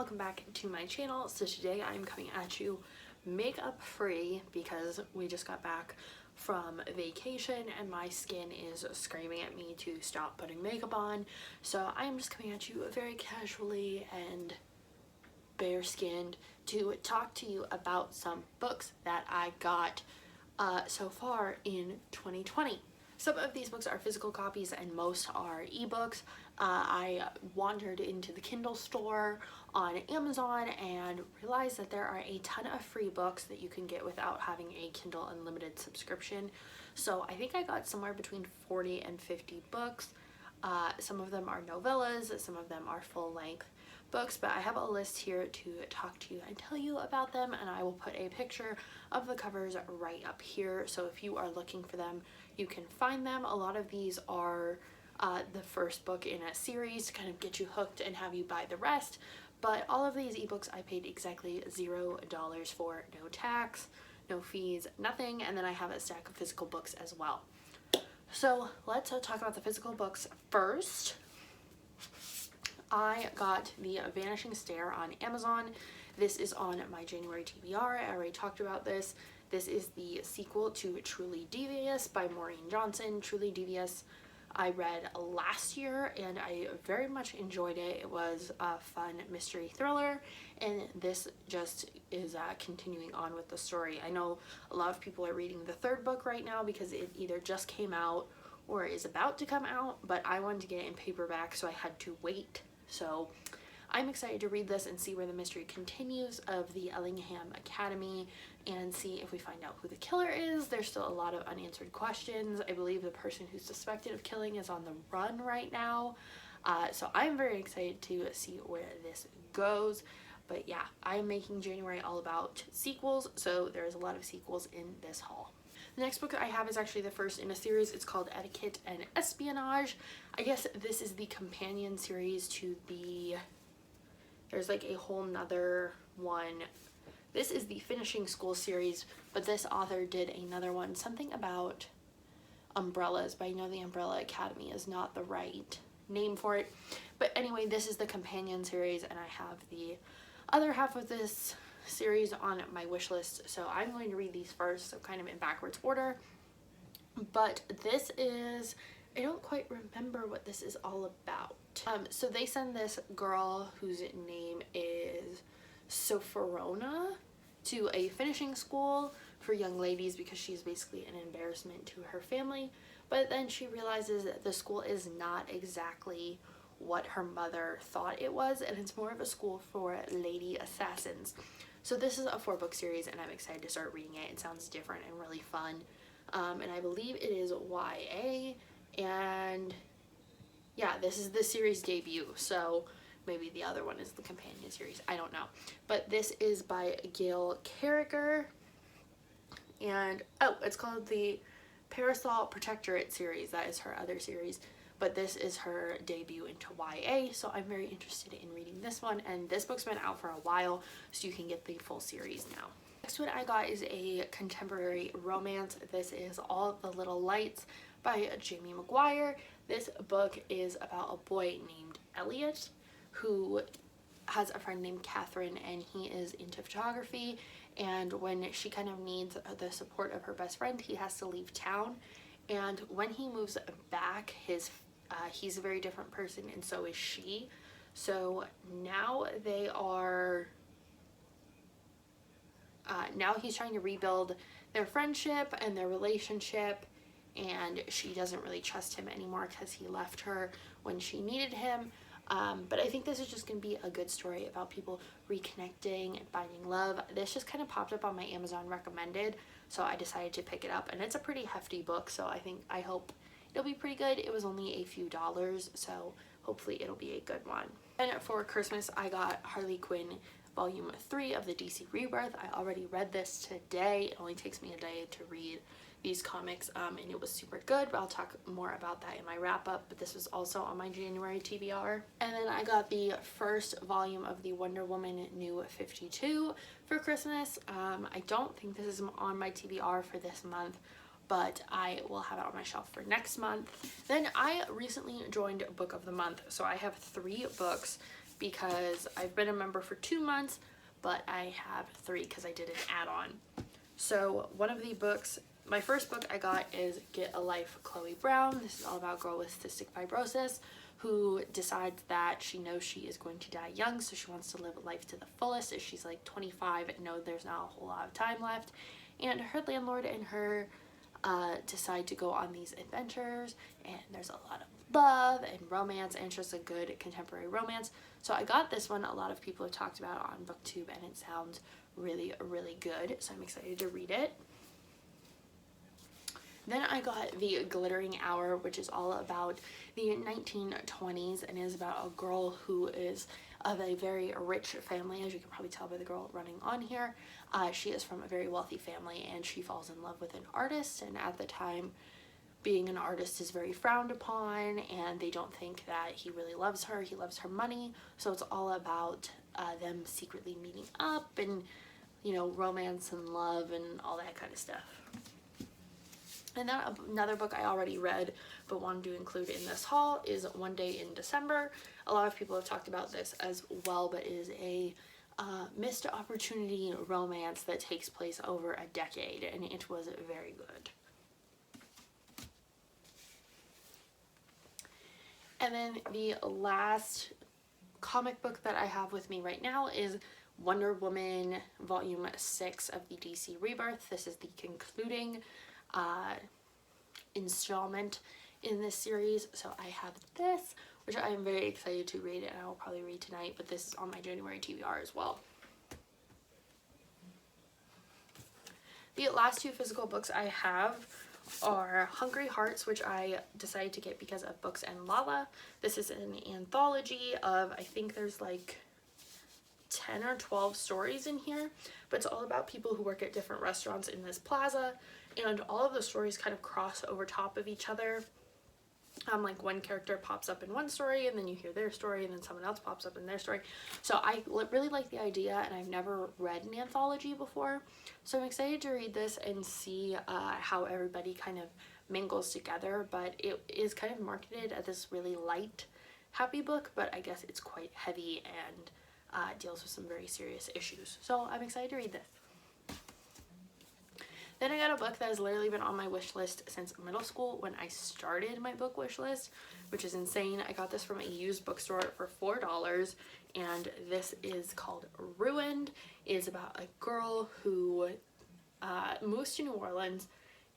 welcome back to my channel. So today I'm coming at you makeup free because we just got back from vacation and my skin is screaming at me to stop putting makeup on. So I am just coming at you very casually and bare skinned to talk to you about some books that I got so far in 2020. Some of these books are physical copies and most are ebooks. I wandered into the Kindle store on Amazon and realized that there are a ton of free books that you can get without having a Kindle Unlimited subscription. So I think I got somewhere between 40 and 50 books. Some of them are novellas, some of them are full-length books, but I have a list here to talk to you and tell you about them, and I will put a picture of the covers right up here, so if you are looking for them you can find them. A lot of these are the first book in a series to kind of get you hooked and have you buy the rest, but all of these ebooks I paid exactly $0 for, no tax, no fees, nothing, and then I have a stack of physical books as well. So let's talk about the physical books first. I got the Vanishing Star on Amazon. This is on my January TBR. I already talked about this. This is the sequel to Truly Devious by Maureen Johnson. Truly Devious I read last year and I very much enjoyed it. It was a fun mystery thriller, and this just is continuing on with the story. I know a lot of people are reading the third book right now because it either just came out or is about to come out, but I wanted to get it in paperback so I had to wait. So I'm excited to read this and see where the mystery continues of the Ellingham Academy and see if we find out who the killer is. There's still a lot of unanswered questions. I believe the person who's suspected of killing is on the run right now. So I'm very excited to see where this goes. But yeah, I'm making January all about sequels, so there's a lot of sequels in this haul. The next book I have is actually the first in a series. It's called Etiquette and Espionage. I guess this is the companion series to the... There's like a whole nother one. This is the Finishing School series, but this author did another one, something about umbrellas, but I know the Umbrella Academy is not the right name for it. But anyway, this is the companion series, and I have the other half of this series on my wish list, so I'm going to read these first, so kind of in backwards order. But this is, I don't quite remember what this is all about. So they send this girl whose name is Sophorona to a finishing school for young ladies because she's basically an embarrassment to her family, but then she realizes that the school is not exactly what her mother thought it was, and it's more of a school for lady assassins. So this is a 4-book series and I'm excited to start reading it. It sounds different and really fun, and I believe it is YA, and yeah, this is the series debut, so maybe the other one is the companion series, I don't know. But this is by Gail Carriger, and oh, it's called the Parasol Protectorate series. That is her other series, but this is her debut into YA, so I'm very interested in reading this one, and this book's been out for a while, so you can get the full series now. Next one I got is a contemporary romance. This is All the Little Lights by Jamie McGuire. This book is about a boy named Elliot who has a friend named Catherine, and he is into photography, and when she kind of needs the support of her best friend, he has to leave town, and when he moves back, he's a very different person and so is she. So now they are now he's trying to rebuild their friendship and their relationship, and she doesn't really trust him anymore because he left her when she needed him. But I think this is just going to be a good story about people reconnecting and finding love. This just kind of popped up on my Amazon recommended, so I decided to pick it up, and it's a pretty hefty book, so I hope it'll be pretty good. It was only a few dollars, so hopefully it'll be a good one. And for Christmas I got Harley Quinn Volume 3 of the DC Rebirth. I already read this today. It only takes me a day to read these comics, and it was super good, but I'll talk more about that in my wrap-up. But this was also on my January TBR. And then I got the first volume of the Wonder Woman New 52 for Christmas. I don't think this is on my TBR for this month, but I will have it on my shelf for next month. Then I recently joined Book of the Month, so I have 3 books because I've been a member for 2 months, but I have 3 because I did an add-on. So one of the books, my first book I got is Get a Life, Chloe Brown. This is all about a girl with cystic fibrosis who decides that she knows she is going to die young, so she wants to live life to the fullest. As she's like 25 and knows there's not a whole lot of time left, and her landlord and her decide to go on these adventures, and there's a lot of love and romance, and it's just a good contemporary romance. So I got this one. A lot of people have talked about it on BookTube, and it sounds really, really good, so I'm excited to read it. Then I got The Glittering Hour, which is all about the 1920s and is about a girl who is of a very rich family, as you can probably tell by the girl running on here. She is from a very wealthy family, and she falls in love with an artist, and at the time being an artist is very frowned upon, and they don't think that he really loves her. He loves her money. So it's all about them secretly meeting up and, you know, romance and love and all that kind of stuff. And then another book I already read but wanted to include in this haul is One Day in December. A lot of people have talked about this as well, but it is a missed opportunity romance that takes place over a decade, and it was very good. And then the last comic book that I have with me right now is Wonder Woman Volume 6 of the DC Rebirth. This is the concluding installment in this series. So I have this, which I am very excited to read, and I will probably read tonight, but this is on my January TBR as well. The last 2 physical books I have are Hungry Hearts, which I decided to get because of Books and Lala. This is an anthology of, I think there's like 10 or 12 stories in here, but it's all about people who work at different restaurants in this plaza, and all of the stories kind of cross over top of each other. Like one character pops up in one story, and then you hear their story, and then someone else pops up in their story. So I really like the idea, and I've never read an anthology before, so I'm excited to read this and see how everybody kind of mingles together. But it is kind of marketed as this really light, happy book, but I guess it's quite heavy and deals with some very serious issues. So I'm excited to read this. Then I got a book that has literally been on my wish list since middle school when I started my book wish list, which is insane. I got this from a used bookstore for $4, and this is called Ruined. It is about a girl who moves to New Orleans,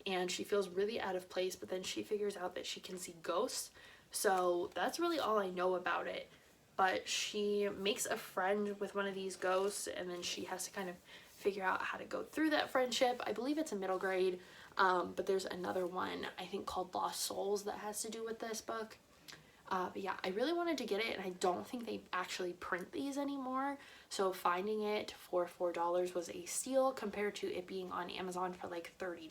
and she feels really out of place, but then she figures out that she can see ghosts. So that's really all I know about it. But she makes a friend with one of these ghosts, and then she has to kind of figure out how to go through that friendship. I believe it's a middle grade, but there's another one I think called Lost Souls that has to do with this book. But yeah, I really wanted to get it, and I don't think they actually print these anymore, so finding it for $4 was a steal compared to it being on Amazon for like $30.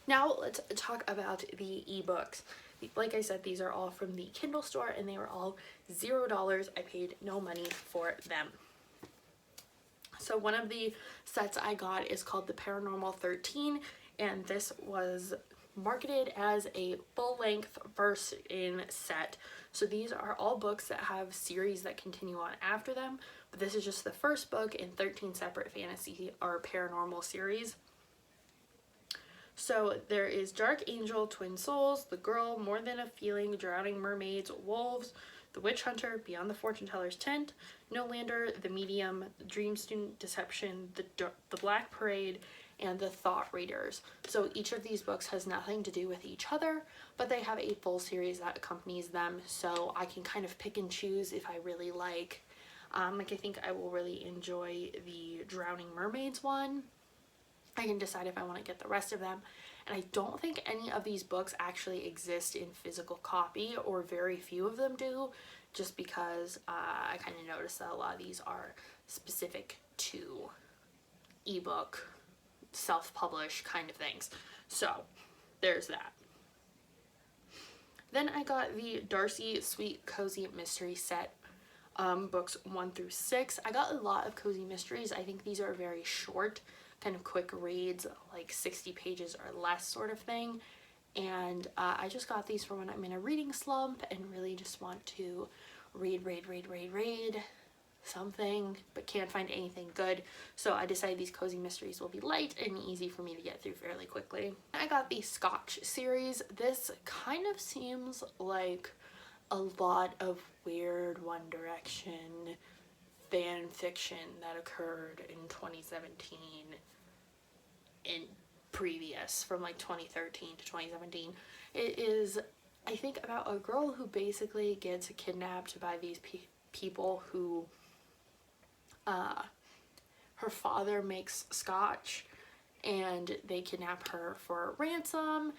Now let's talk about the ebooks. Like I said, these are all from the Kindle store, and they were all $0. I paid no money for them. So one of the sets I got is called The Paranormal 13, and this was marketed as a full-length first-in set. So these are all books that have series that continue on after them, but this is just the first book in 13 separate fantasy or paranormal series. So there is Dark Angel, Twin Souls, The Girl, More Than a Feeling, Drowning Mermaids, Wolves, The Witch Hunter, Beyond the Fortune Teller's Tent, Nolander, The Medium, The Dream Student, Deception, The Black Parade, and The Thought Readers. So each of these books has nothing to do with each other, but they have a full series that accompanies them, so I can kind of pick and choose if I really like I think I will really enjoy the Drowning Mermaids one. I can decide if I want to get the rest of them. And I don't think any of these books actually exist in physical copy, or very few of them do, just because I kind of noticed that a lot of these are specific to ebook, self-published kind of things. So there's that. Then I got the Darcy Sweet Cozy Mystery Set, books 1 through 6. I got a lot of cozy mysteries. I think these are very short, kind of quick reads, like 60 pages or less sort of thing. And I just got these for when I'm in a reading slump and really just want to read something, but can't find anything good. So I decided these cozy mysteries will be light and easy for me to get through fairly quickly. I got the Scotch series. This kind of seems like a lot of weird One Direction fan fiction that occurred in 2017 and previous, from like 2013 to 2017. It is, I think, about a girl who basically gets kidnapped by these people who her father makes scotch, and they kidnap her for ransom,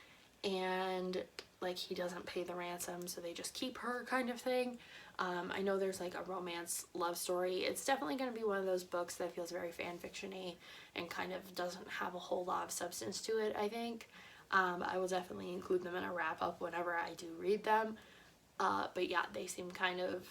and like he doesn't pay the ransom, so they just keep her, kind of thing. I know there's like a romance love story. It's definitely going to be one of those books that feels very fan fiction-y and kind of doesn't have a whole lot of substance to it, I think. I will definitely include them in a wrap-up whenever I do read them. But yeah, they seem kind of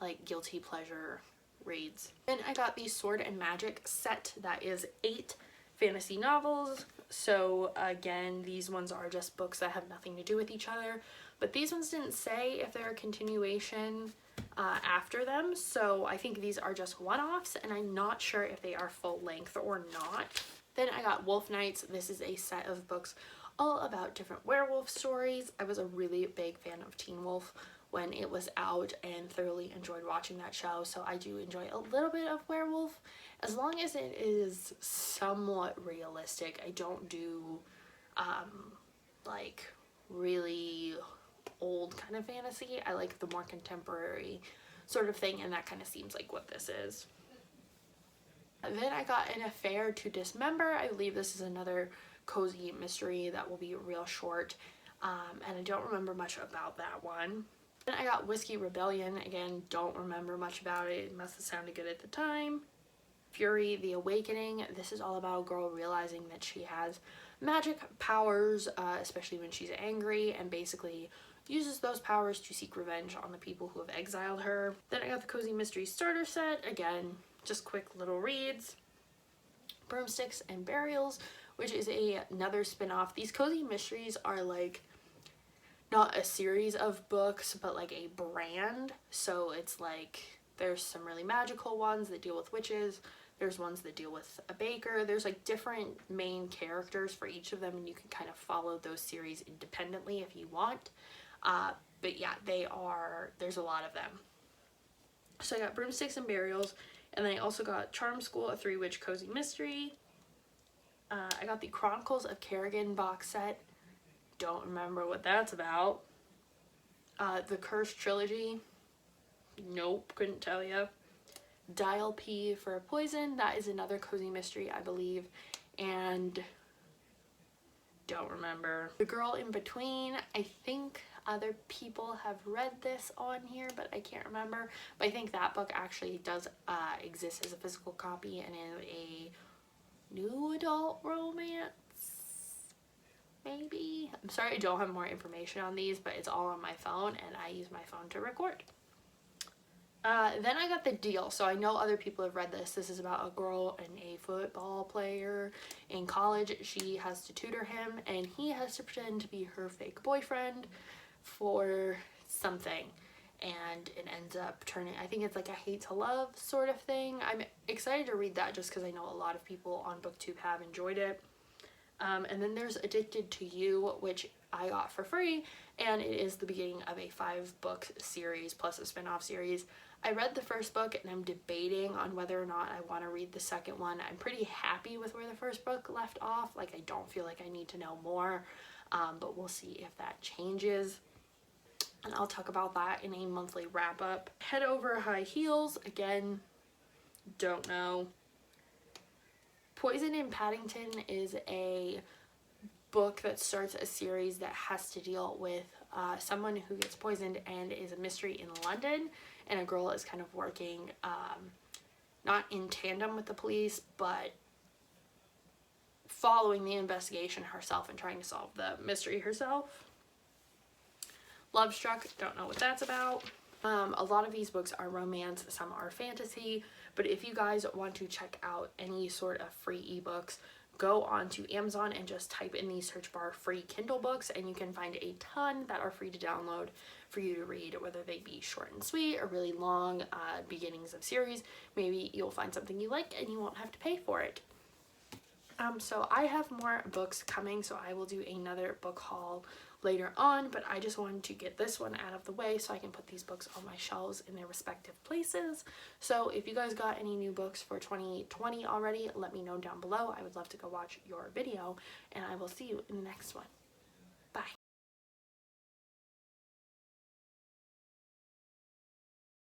like guilty pleasure reads. Then I got the Sword and Magic set that is 8 fantasy novels. So again, these ones are just books that have nothing to do with each other, but these ones didn't say if they're a continuation after them, so I think these are just one-offs, and I'm not sure if they are full length or not. Then I got Wolf Nights. This is a set of books all about different werewolf stories. I was a really big fan of Teen Wolf when it was out and thoroughly enjoyed watching that show, so I do enjoy a little bit of werewolf as long as it is somewhat realistic. I don't do like really old kind of fantasy. I like the more contemporary sort of thing, and that kind of seems like what this is. Then I got An Affair to Dismember. I believe this is another cozy mystery that will be real short, and I don't remember much about that one. Then I got Whiskey Rebellion. Again, don't remember much about it. It must have sounded good at the time. Fury, The Awakening. This is all about a girl realizing that she has magic powers, especially when she's angry, and basically uses those powers to seek revenge on the people who have exiled her. Then I got the Cozy Mystery Starter Set. Again, just quick little reads. Broomsticks and Burials, which is another spin-off. These cozy mysteries are like not a series of books, but like a brand. So it's like there's some really magical ones that deal with witches. There's ones that deal with a baker. There's like different main characters for each of them, and you can kind of follow those series independently if you want. But yeah, there's a lot of them. So I got Broomsticks and Burials, and then I also got Charm School, a 3-witch cozy mystery. I got the Chronicles of Kerrigan box set. Don't remember what that's about. The Cursed Trilogy. Nope, couldn't tell you. Dial P for Poison. That is another cozy mystery, I believe. And don't remember. The Girl in Between. I think other people have read this on here, but I can't remember. But I think that book actually does exist as a physical copy and in a new adult romance, maybe. I'm sorry I don't have more information on these, but it's all on my phone, and I use my phone to record. Then I got The Deal. So I know other people have read this. This is about a girl and a football player in college. She has to tutor him, and he has to pretend to be her fake boyfriend for something. And it ends up turning, I think it's like a hate to love sort of thing. I'm excited to read that just because I know a lot of people on BookTube have enjoyed it. And then there's Addicted to You, which I got for free, and it is the beginning of a 5-book series plus a spin-off series. I read the first book, and I'm debating on whether or not I want to read the second one. I'm pretty happy with where the first book left off. Like, I don't feel like I need to know more, but we'll see if that changes. And I'll talk about that in a monthly wrap-up. Head Over High Heels. Again, don't know. Poison in Paddington is a book that starts a series that has to deal with someone who gets poisoned and is a mystery in London, and a girl is kind of working not in tandem with the police, but following the investigation herself and trying to solve the mystery herself. Love Struck, don't know what that's about. A lot of these books are romance, some are fantasy, but if you guys want to check out any sort of free ebooks, go onto Amazon and just type in the search bar free Kindle books, and you can find a ton that are free to download for you to read, whether they be short and sweet or really long beginnings of series. Maybe you'll find something you like and you won't have to pay for it. So I have more books coming, so I will do another book haul later on, but I just wanted to get this one out of the way so I can put these books on my shelves in their respective places. So if you guys got any new books for 2020 already, let me know down below. I would love to go watch your video, and I will see you in the next one.